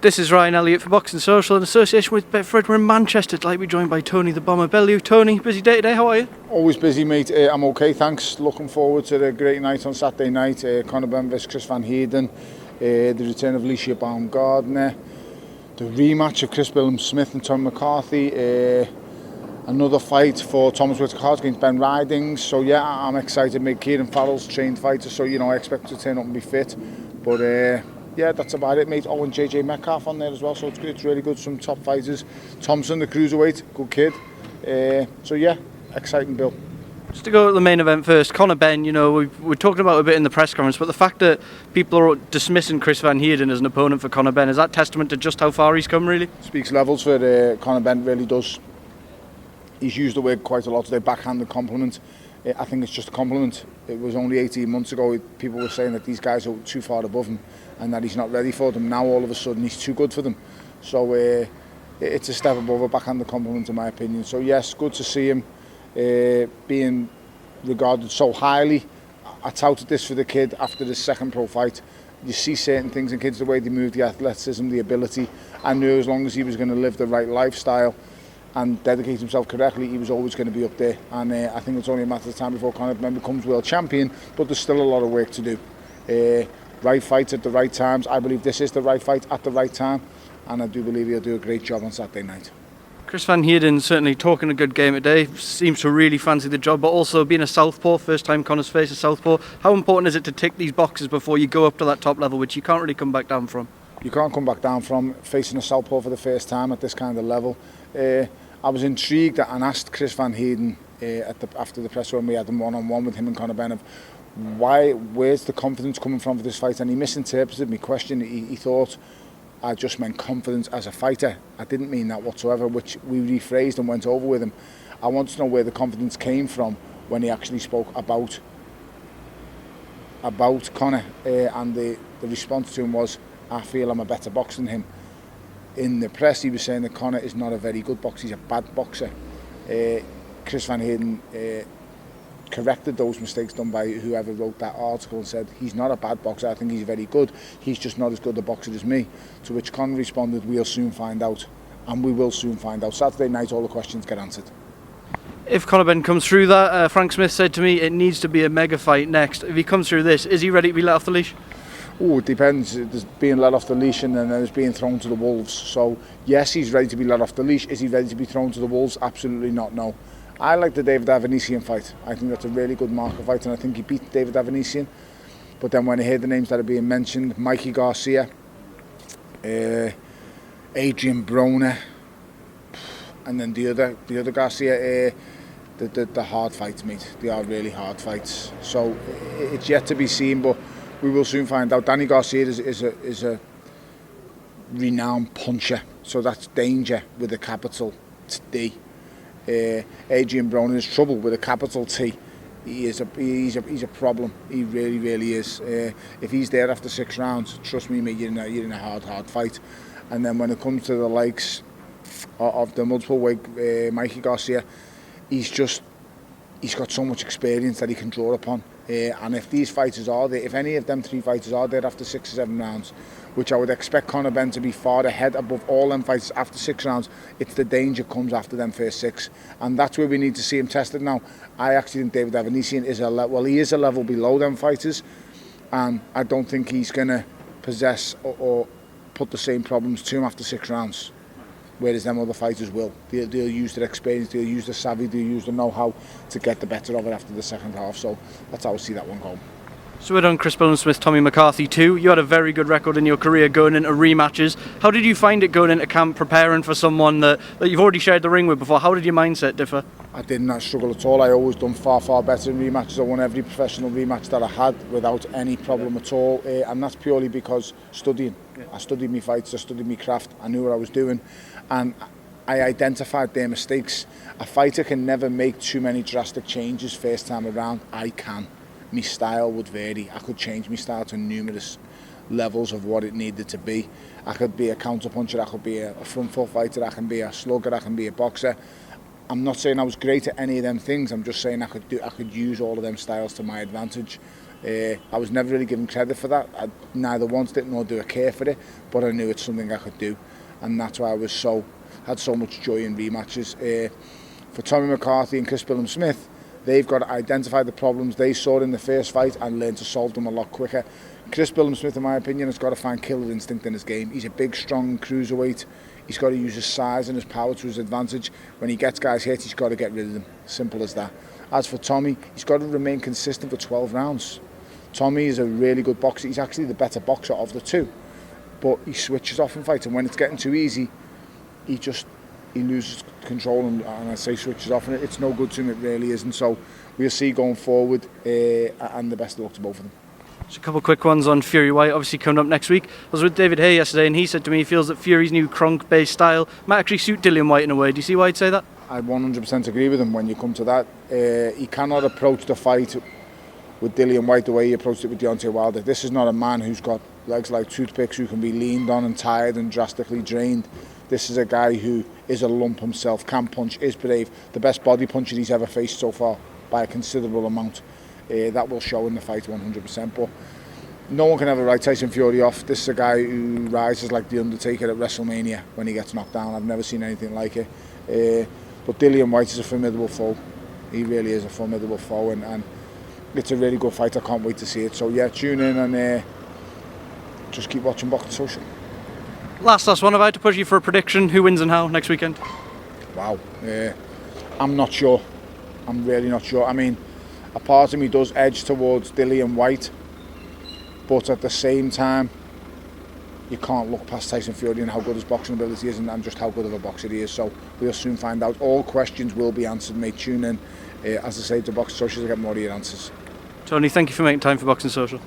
This is Ryan Elliott for Boxing Social in association with Betfred. We're in Manchester. I'd like to be joined by Tony the Bomber Bellew. Tony, busy day today, how are you? Always busy, mate. I'm okay, thanks. Looking forward to the great night on Saturday night. Conor Benn vs Chris van Heerden, the return of Alicia Baumgardner, the rematch of Chris Smith and Tom McCarthy, another fight for Thomas Whittaker against Ben Ridings. So yeah, I'm excited. Mate, Kieran Farrell's trained fighter, so you know I expect to turn up and be fit. But yeah, that's about it, mate. Oh, and JJ Metcalf on there as well, so it's good. It's really good. Some top fighters. Thompson, the cruiserweight, good kid. So yeah, exciting, Bill. Just to go to the main event first, Conor Benn, you know, we're talking about it a bit in the press conference, but the fact that people are dismissing Chris van Heerden as an opponent for Conor Benn, is that testament to just how far he's come, really? Speaks levels for Conor Benn, really does. He's used the word quite a lot today, backhanded compliment. I think it's just a compliment. It was only 18 months ago people were saying that these guys are too far above him and that he's not ready for them. Now all of a sudden he's too good for them. So it's a step above a backhanded compliment in my opinion. So yes, good to see him being regarded so highly. I touted this for the kid after his second pro fight. You see certain things in kids, the way they move, the athleticism, the ability. I knew as long as he was going to live the right lifestyle and dedicate himself correctly, he was always going to be up there. And I think it's only a matter of time before Conor Benn becomes world champion, but there's still a lot of work to do. Right fights at the right times. I believe this is the right fight at the right time, and I do believe he'll do a great job on Saturday night. Chris van Heerden certainly talking a good game today, seems to really fancy the job, but also being a southpaw, first time Conor's faced a southpaw. How important is it to tick these boxes before you go up to that top level, which you can't really come back down from? You can't come back down from facing a southpaw for the first time at this kind of level. I was intrigued and asked Chris van Heerden after the press when we had them one-on-one with him and Conor Benn of where's the confidence coming from for this fight, and he misinterpreted my question. He thought I just meant confidence as a fighter. I didn't mean that whatsoever, which we rephrased and went over with him. I wanted to know where the confidence came from when he actually spoke about Conor, and the response to him was, I feel I'm a better boxer than him. In the press he was saying that Conor is not a very good boxer, he's a bad boxer. Chris van Heerden corrected those mistakes done by whoever wrote that article and said he's not a bad boxer, I think he's very good, he's just not as good a boxer as me. To which Conor responded, we'll soon find out, and we will soon find out. Saturday night all the questions get answered. If Conor Benn comes through that, Frank Smith said to me it needs to be a mega fight next. If he comes through this, is he ready to be let off the leash? Oh, it depends. There's being let off the leash and then there's being thrown to the wolves. So yes, he's ready to be let off the leash. Is he ready to be thrown to the wolves? Absolutely not, no. I like the David Avanesian fight. I think that's a really good marker fight, and I think he beat David Avanesian. But then when I hear the names that are being mentioned, Mikey Garcia, Adrian Broner, and then the other Garcia, the hard fights, mate. They are really hard fights. So it's yet to be seen, but we will soon find out. Danny Garcia is a renowned puncher, so that's danger with a capital D. Adrian Broner is trouble with a capital T. He's a problem. He really is. If he's there after 6 rounds, trust me, mate, you're in a hard fight. And then when it comes to the likes of the multiple weight Mikey Garcia, he's got so much experience that he can draw upon. And if these fighters are there, if any of them 3 fighters are there after 6 or 7 rounds, which I would expect Conor Benn to be far ahead above all them fighters after 6 rounds, it's the danger comes after them first 6, and that's where we need to see him tested now. I actually think David Avanesian is he is a level below them fighters, and I don't think he's going to possess or put the same problems to him after 6 rounds. Whereas them other fighters will. They'll use their experience, they'll use the savvy, they'll use the know-how to get the better of it after the second half. So that's how I see that one going. So we're done Chris Smith, Tommy McCarthy too. You had a very good record in your career going into rematches. How did you find it going into camp, preparing for someone that you've already shared the ring with before? How did your mindset differ? I did not struggle at all. I always done far better in rematches. I won every professional rematch that I had without any problem at all. And that's purely because studying. Yeah. I studied my fights, I studied my craft, I knew what I was doing. And I identified their mistakes. A fighter can never make too many drastic changes first time around. I can. My style would vary. I could change my style to numerous levels of what it needed to be. I could be a counter puncher, I could be a front foot fighter, I can be a slugger, I can be a boxer. I'm not saying I was great at any of them things. I'm just saying I could use all of them styles to my advantage. I was never really given credit for that. I neither wanted it nor do I care for it, but I knew it's something I could do, and that's why I had so much joy in rematches. For Tommy McCarthy and Chris Billam-Smith, they've got to identify the problems they saw in the first fight and learn to solve them a lot quicker. Chris Billam-Smith, in my opinion, has got to find killer instinct in his game. He's a big, strong cruiserweight. He's got to use his size and his power to his advantage. When he gets guys hit, he's got to get rid of them. Simple as that. As for Tommy, he's got to remain consistent for 12 rounds. Tommy is a really good boxer. He's actually the better boxer of the two. But he switches off in fights, and when it's getting too easy, he loses control, and I say switches off, and it's no good to him, it really isn't. So we'll see going forward, and the best of luck to both of them. Just a couple of quick ones on Fury Whyte, obviously coming up next week. I was with David Hay yesterday, and he said to me he feels that Fury's new Kronk-based style might actually suit Dillian Whyte in a way. Do you see why he'd say that? I 100% agree with him when you come to that. He cannot approach the fight with Dillian Whyte the way he approached it with Deontay Wilder. This is not a man who's got legs like toothpicks, who can be leaned on and tired and drastically drained. This is a guy who is a lump himself, can punch, is brave, the best body puncher he's ever faced so far by a considerable amount. That will show in the fight 100%, but no one can ever write Tyson Fury off. This is a guy who rises like The Undertaker at WrestleMania when he gets knocked down. I've never seen anything like it. But Dillian Whyte is a formidable foe. He really is a formidable foe, and it's a really good fight. I can't wait to see it. So yeah, tune in and just keep watching Boxing Social. Last one, if I had to push you for a prediction, who wins and how next weekend? Wow, I'm not sure. I'm really not sure. I mean, a part of me does edge towards Dillian Whyte, but at the same time, you can't look past Tyson Fury and how good his boxing ability is, and just how good of a boxer he is. So we'll soon find out. All questions will be answered, mate. Tune in, as I say, to Boxing Social to get more of your answers. Tony, thank you for making time for Boxing Social.